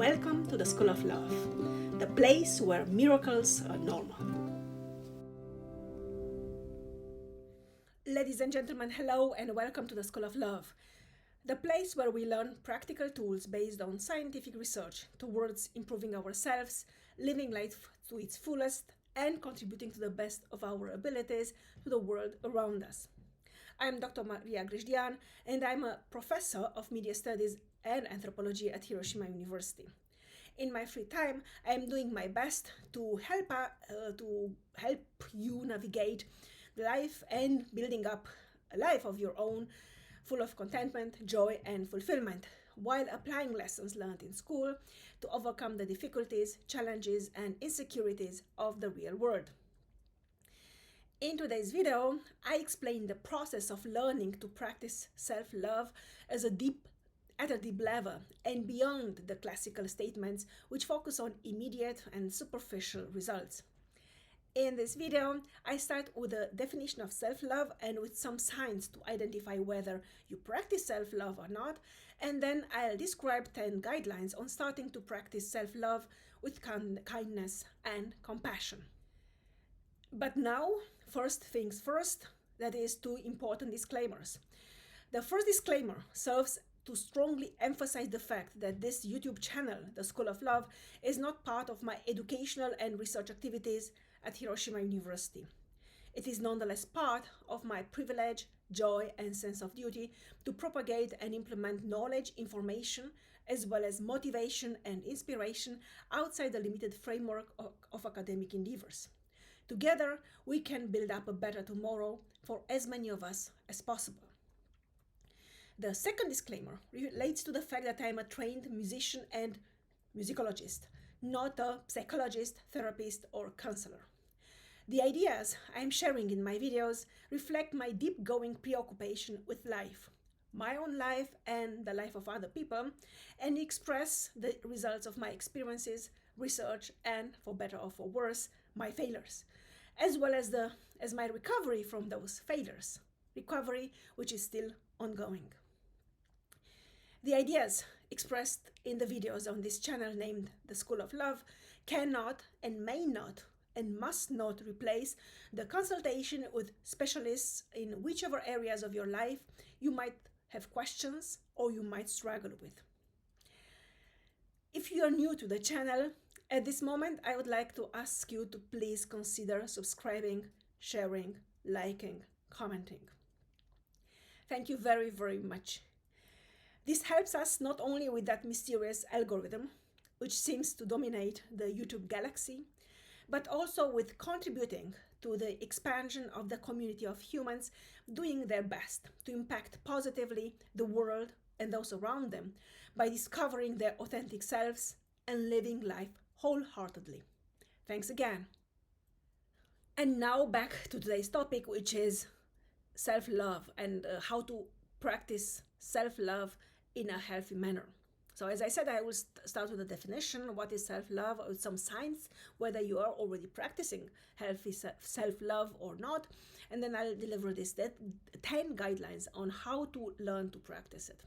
Welcome to the School of Love, the place where miracles are normal. Ladies and gentlemen, hello and welcome to the School of Love, the place where we learn practical tools based on scientific research towards improving ourselves, living life to its fullest, and contributing to the best of our abilities to the world around us. I'm Dr. Maria Grajdian, and I'm a professor of media studies and anthropology at Hiroshima University. In my free time, I'm doing my best to help you navigate life and building up a life of your own, full of contentment, joy, and fulfillment, while applying lessons learned in school to overcome the difficulties, challenges, and insecurities of the real world. In today's video, I explain the process of learning to practice self-love at a deep level and beyond the classical statements which focus on immediate and superficial results. In this video, I start with a definition of self-love and with some signs to identify whether you practice self-love or not, and then I'll describe 10 guidelines on starting to practice self-love with kindness and compassion. But now, first things first, that is 2 important disclaimers. The first disclaimer serves to strongly emphasize the fact that this YouTube channel, The School of Love, is not part of my educational and research activities at Hiroshima University. It is nonetheless part of my privilege, joy, and sense of duty to propagate and implement knowledge, information, as well as motivation and inspiration outside the limited framework of academic endeavors. Together, we can build up a better tomorrow for as many of us as possible. The second disclaimer relates to the fact that I am a trained musician and musicologist, not a psychologist, therapist, or counselor. The ideas I am sharing in my videos reflect my deep-going preoccupation with life, my own life and the life of other people, and express the results of my experiences, research, and, for better or for worse, my failures, as well as my recovery from those failures, recovery which is still ongoing. The ideas expressed in the videos on this channel named The School of Love cannot and may not and must not replace the consultation with specialists in whichever areas of your life you might have questions or you might struggle with. If you are new to the channel, at this moment, I would like to ask you to please consider subscribing, sharing, liking, commenting. Thank you very, very much. This helps us not only with that mysterious algorithm, which seems to dominate the YouTube galaxy, but also with contributing to the expansion of the community of humans doing their best to impact positively the world and those around them by discovering their authentic selves and living life wholeheartedly. Thanks again. And now back to today's topic, which is self-love and how to practice self-love in a healthy manner. So as I said, I will start with a definition. What is self-love? With some signs, whether you are already practicing healthy self-love or not. And then I'll deliver this 10 guidelines on how to learn to practice it.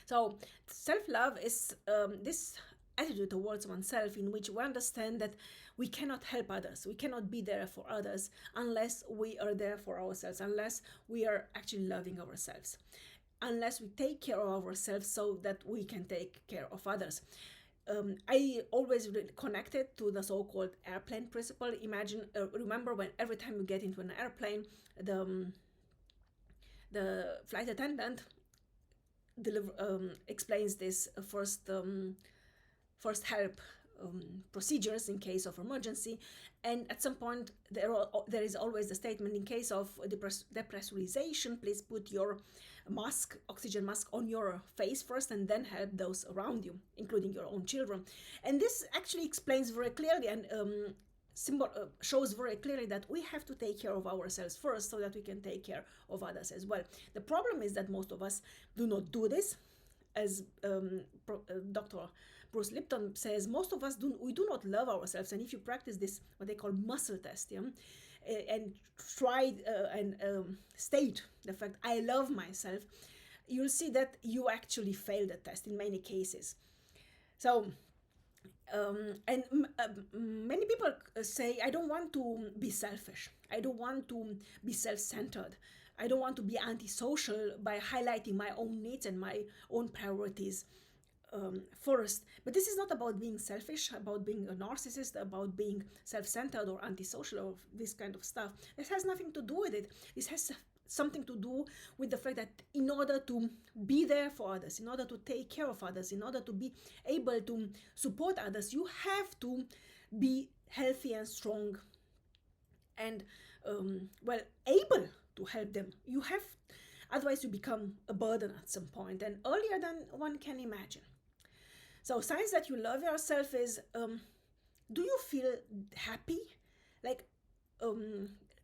So self-love is this attitude towards oneself in which we understand that we cannot help others. We cannot be there for others unless we are there for ourselves, unless we are actually loving ourselves, unless we take care of ourselves so that we can take care of others. I always connect it to the so-called airplane principle. Remember when every time you get into an airplane, the flight attendant explains this first help procedures in case of emergency, and at some point there is always the statement, in case of depressurization, please put your oxygen mask on your face first and then help those around you, including your own children. And this actually explains very clearly and shows very clearly that we have to take care of ourselves first so that we can take care of others as well. The problem is that most of us do not do this. As Dr. Bruce Lipton says, most of us do not love ourselves. And if you practice this, what they call muscle test, and try and state the fact, I love myself, you'll see that you actually fail the test in many cases. So and many people say, I don't want to be selfish, I don't want to be self-centered, I don't want to be antisocial by highlighting my own needs and my own priorities first. But this is not about being selfish, about being a narcissist, about being self-centered or antisocial or this kind of stuff. This has nothing to do with it. This has something to do with the fact that in order to be there for others, in order to take care of others, in order to be able to support others, you have to be healthy and strong and able to help them. You have, otherwise you become a burden at some point, and earlier than one can imagine. So signs that you love yourself is, do you feel happy, like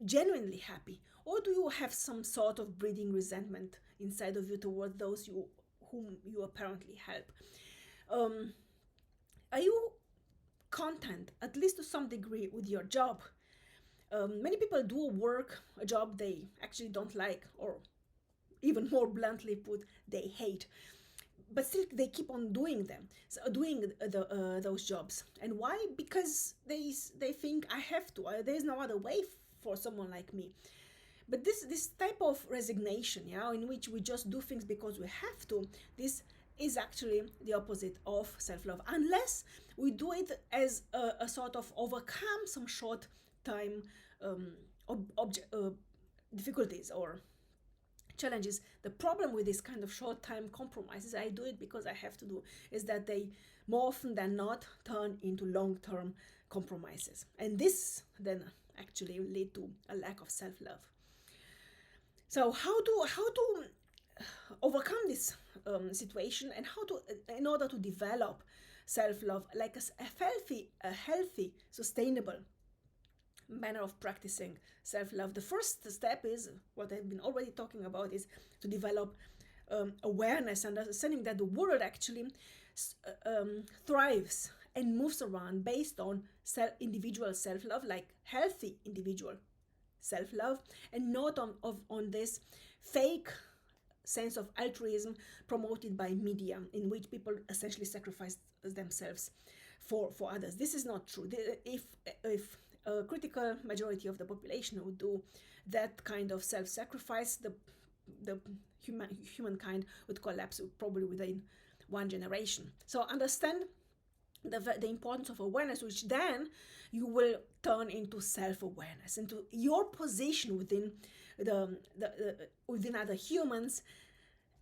genuinely happy, or do you have some sort of breeding resentment inside of you toward those whom you apparently help? Are you content, at least to some degree, with your job? Many people do a job they actually don't like, or even more bluntly put, they hate, but still they keep on doing them, so doing those jobs. And why? Because they think, I have to, there's no other way for someone like me. But this type of resignation, in which we just do things because we have to, this is actually the opposite of self-love, unless we do it as a sort of overcome some short time difficulties or challenges. The problem with this kind of short time compromises, I do it because I have to do, is that they more often than not turn into long-term compromises, and this then actually lead to a lack of self-love. So how to overcome this situation, and how to, in order to develop self-love, like a healthy, sustainable manner of practicing self-love. The first step is what I've been already talking about, is to develop awareness and understanding that the world actually thrives and moves around based on individual self-love, like healthy individual self-love, and not on this fake sense of altruism promoted by media, in which people essentially sacrifice themselves for others. This is not true. If a critical majority of the population would do that kind of self-sacrifice, the humankind would collapse probably within one generation. So understand the importance of awareness, which then you will turn into self-awareness, into your position within within other humans,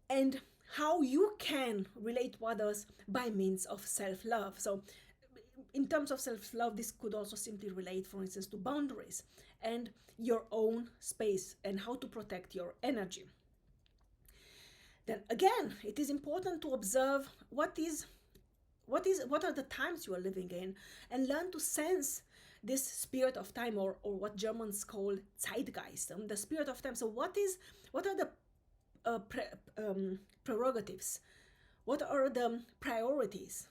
and how you can relate to others by means of self-love. So in terms of self-love, this could also simply relate, for instance, to boundaries and your own space and how to protect your energy. Then again, it is important to observe what are the times you are living in, and learn to sense this spirit of time, or what Germans call Zeitgeist, the spirit of time. So what are the prerogatives? What are the priorities?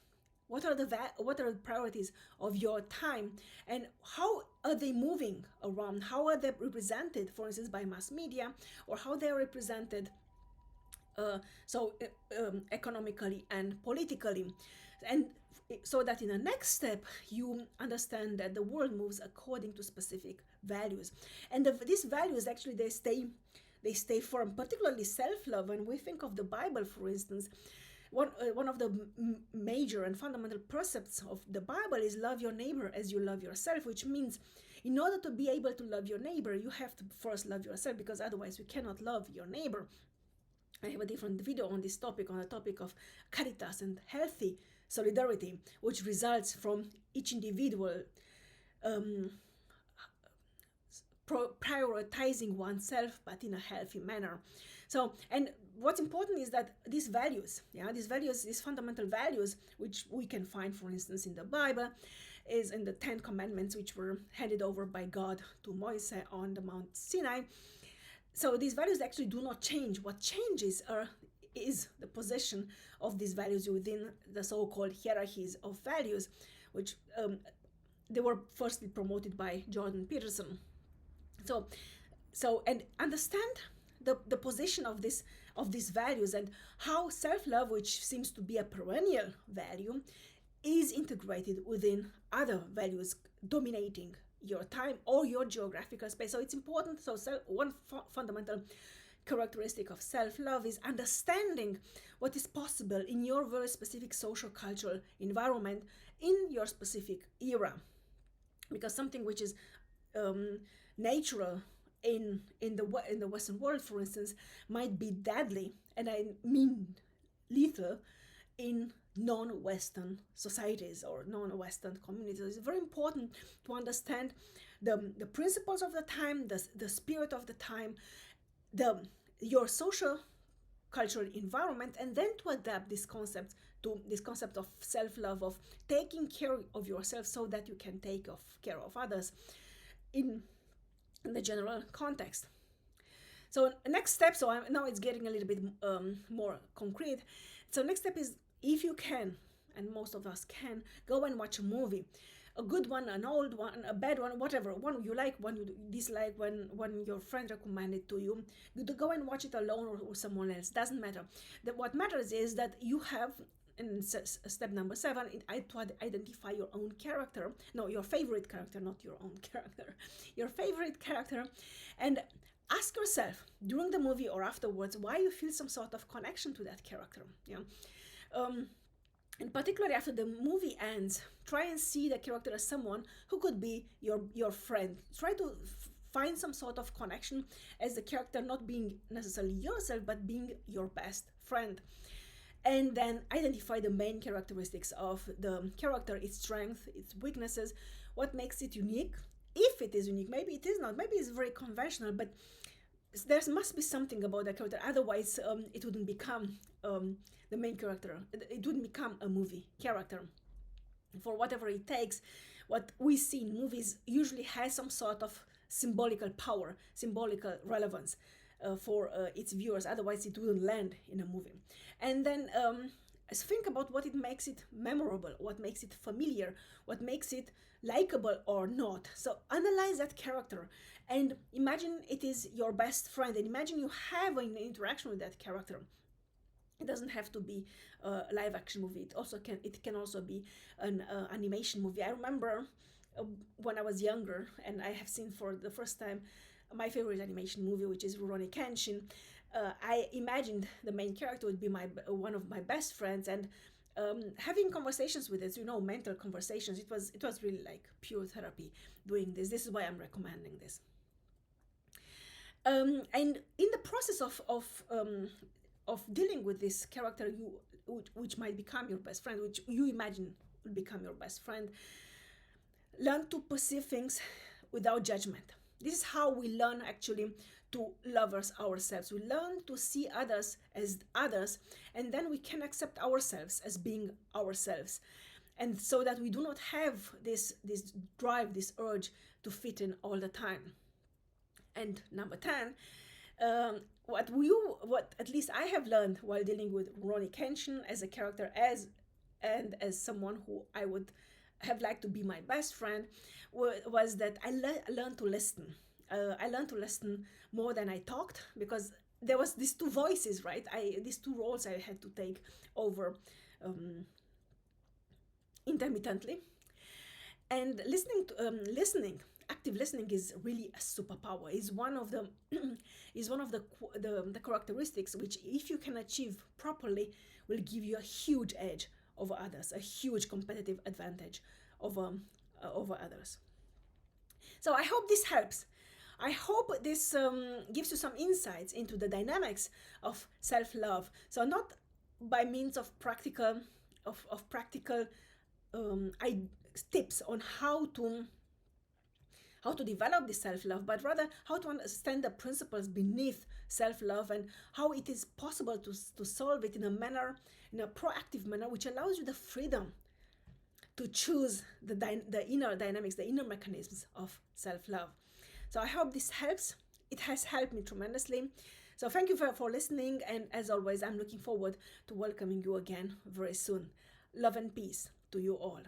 What are the priorities of your time, and how are they moving around? How are they represented, for instance, by mass media, or how they are represented economically and politically? And so that in the next step you understand that the world moves according to specific values, and these values actually they stay firm, particularly self-love. When we think of the Bible, for instance, one of the major and fundamental precepts of the Bible is love your neighbor as you love yourself, which means in order to be able to love your neighbor, you have to first love yourself, because otherwise you cannot love your neighbor. I have a different video on this topic, on the topic of caritas and healthy solidarity, which results from each individual prioritizing oneself, but in a healthy manner. So, and what's important is that these values, these fundamental values, which we can find, for instance, in the Bible, is in the 10 Commandments, which were handed over by God to Moses on the Mount Sinai. So these values actually do not change. What changes is the position of these values within the so-called hierarchies of values, which they were firstly promoted by Jordan Peterson. So and understand the position of these values, and how self-love, which seems to be a perennial value, is integrated within other values dominating your time or your geographical space. So it's important. So one fundamental characteristic of self-love is understanding what is possible in your very specific social cultural environment in your specific era, because something which is natural in the Western world, for instance, might be deadly, and I mean lethal, in non-Western societies or non-Western communities. It's very important to understand the principles of the time, the spirit of the time, your social cultural environment, and then to adapt this concept of self-love, of taking care of yourself so that you can take care of others in the general context. So next step, now it's getting a little bit more concrete. So next step is, if you can, and most of us can, go and watch a movie. A good one, an old one, a bad one, whatever, one you like, one you dislike, one your friend recommended to you. You go and watch it alone or someone else, doesn't matter. What matters is that you have, in step number 7, to identify your own character. No, your favorite character, not your own character. Your favorite character. And ask yourself, during the movie or afterwards, why you feel some sort of connection to that character. Yeah. And particularly after the movie ends, try and see the character as someone who could be your friend. Try to find some sort of connection as the character not being necessarily yourself, but being your best friend. And then identify the main characteristics of the character, its strengths, its weaknesses, what makes it unique. If it is unique, maybe it is not, maybe it's very conventional, but there must be something about the character, otherwise it wouldn't become the main character. It wouldn't become a movie character. For whatever it takes, what we see in movies usually has some sort of symbolical power, symbolical relevance for its viewers, otherwise it wouldn't land in a movie. And then think about what it makes it memorable, what makes it familiar, what makes it likable or not. So analyze that character and imagine it is your best friend, and imagine you have an interaction with that character. It doesn't have to be a live action movie. It can also be an animation movie. I remember when I was younger, and I have seen for the first time my favorite animation movie, which is Rurouni Kenshin. I imagined the main character would be one of my best friends, and having conversations with it, mental conversations. It was really like pure therapy doing this. This is why I'm recommending this. And in the process of dealing with this character, which might become your best friend, which you imagine will become your best friend, learn to perceive things without judgment. This is how we learn actually to love ourselves. We learn to see others as others, and then we can accept ourselves as being ourselves, and so that we do not have this drive, this urge to fit in all the time. And number 10, what at least I have learned while dealing with Rurouni Kenshin as a character, as someone who I would have liked to be my best friend, was that I learned to listen. I learned to listen more than I talked, because there was these two voices, right? These two roles I had to take over intermittently. And active listening is really a superpower. Is one of the characteristics which, if you can achieve properly, will give you a huge edge over others, a huge competitive advantage over others. So I hope this helps. I hope this gives you some insights into the dynamics of self-love. So not by means of practical tips on how to develop this self-love, but rather how to understand the principles beneath self-love and how it is possible to solve it in a proactive manner, which allows you the freedom to choose the inner dynamics, the inner mechanisms of self-love. So I hope this helps. It has helped me tremendously. So thank you for listening, and as always, I'm looking forward to welcoming you again very soon. Love and peace to you all.